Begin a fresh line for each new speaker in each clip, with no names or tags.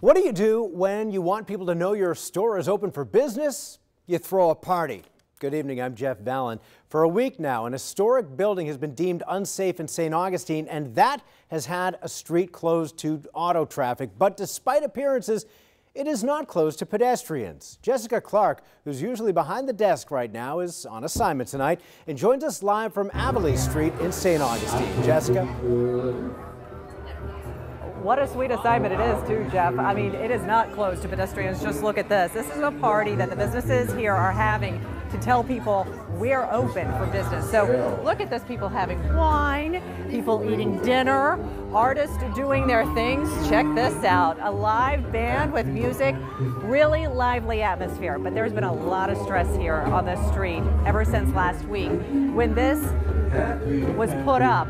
What do you do when you want people to know your store is open for business? You throw a party. Good evening, I'm Jeff Vallon. For a week now, an historic building has been deemed unsafe in St. Augustine, and that has had a street closed to auto traffic. But despite appearances, it is not closed to pedestrians. Jessica Clark, who's usually behind the desk right now, is on assignment tonight and joins us live from Avilies Street in St. Augustine. Jessica?
What a sweet assignment it is, too, Jeff. I mean, it is not closed to pedestrians. Just look at this. This is a party that the businesses here are having to tell people we're open for business. So look at this, people having wine, people eating dinner, artists doing their things. Check this out, a live band with music, really lively atmosphere. But there's been a lot of stress here on the street ever since last week when this was put up,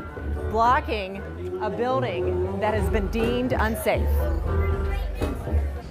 blocking a building that has been deemed unsafe.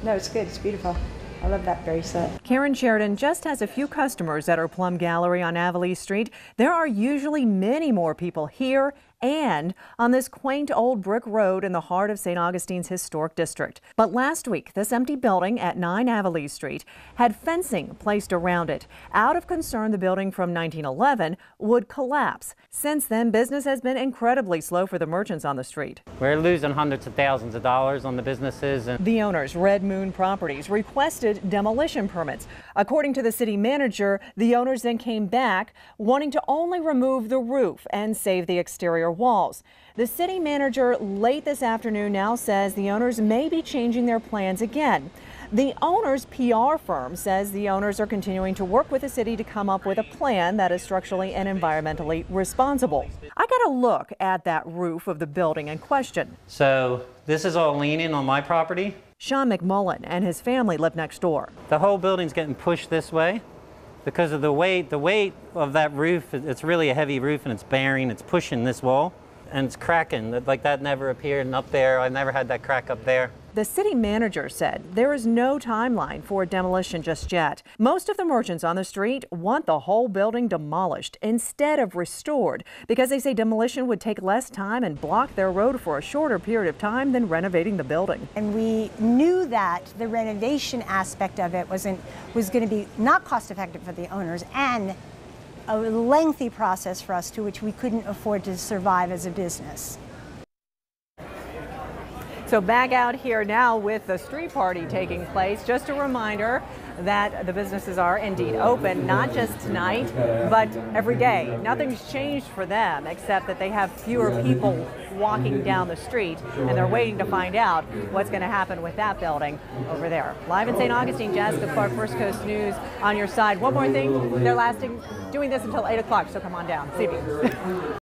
No, it's good. It's beautiful. I love that berry set.
Karen Sheridan just has a few customers at her Plum Gallery on Avilies Street. There are usually many more people here and on this quaint old brick road in the heart of St. Augustine's historic district. But last week, this empty building at 9 Avilies Street had fencing placed around it, out of concern the building from 1911 would collapse. Since then, business has been incredibly slow for the merchants on the street.
We're losing hundreds of thousands of dollars on the businesses.
The owners, Red Moon Properties, requested demolition permits. According to the city manager, the owners then came back wanting to only remove the roof and save the exterior walls. The city manager late this afternoon now says the owners may be changing their plans again. The owner's PR firm says the owners are continuing to work with the city to come up with a plan that is structurally and environmentally responsible. I got a look at that roof of the building in question.
So this is all leaning on my property.
Sean McMullen and his family live next door.
The whole building's getting pushed this way because of the weight of that roof. It's really a heavy roof and it's bearing, it's pushing this wall and it's cracking. Like that never appeared up there. I never had that crack up there.
The city manager said there is no timeline for demolition just yet. Most of the merchants on the street want the whole building demolished instead of restored because they say demolition would take less time and block their road for a shorter period of time than renovating the building.
And we knew that the renovation aspect of it was going to be not cost effective for the owners and a lengthy process for us to which we couldn't afford to survive as a business.
So back out here now with the street party taking place. Just a reminder that the businesses are indeed open, not just tonight, but every day. Nothing's changed for them except that they have fewer people walking down the street and they're waiting to find out what's going to happen with that building over there. Live in St. Augustine, Jessica Clark, First Coast News on your side. One more thing, they're doing this until 8 o'clock, so come on down. CB.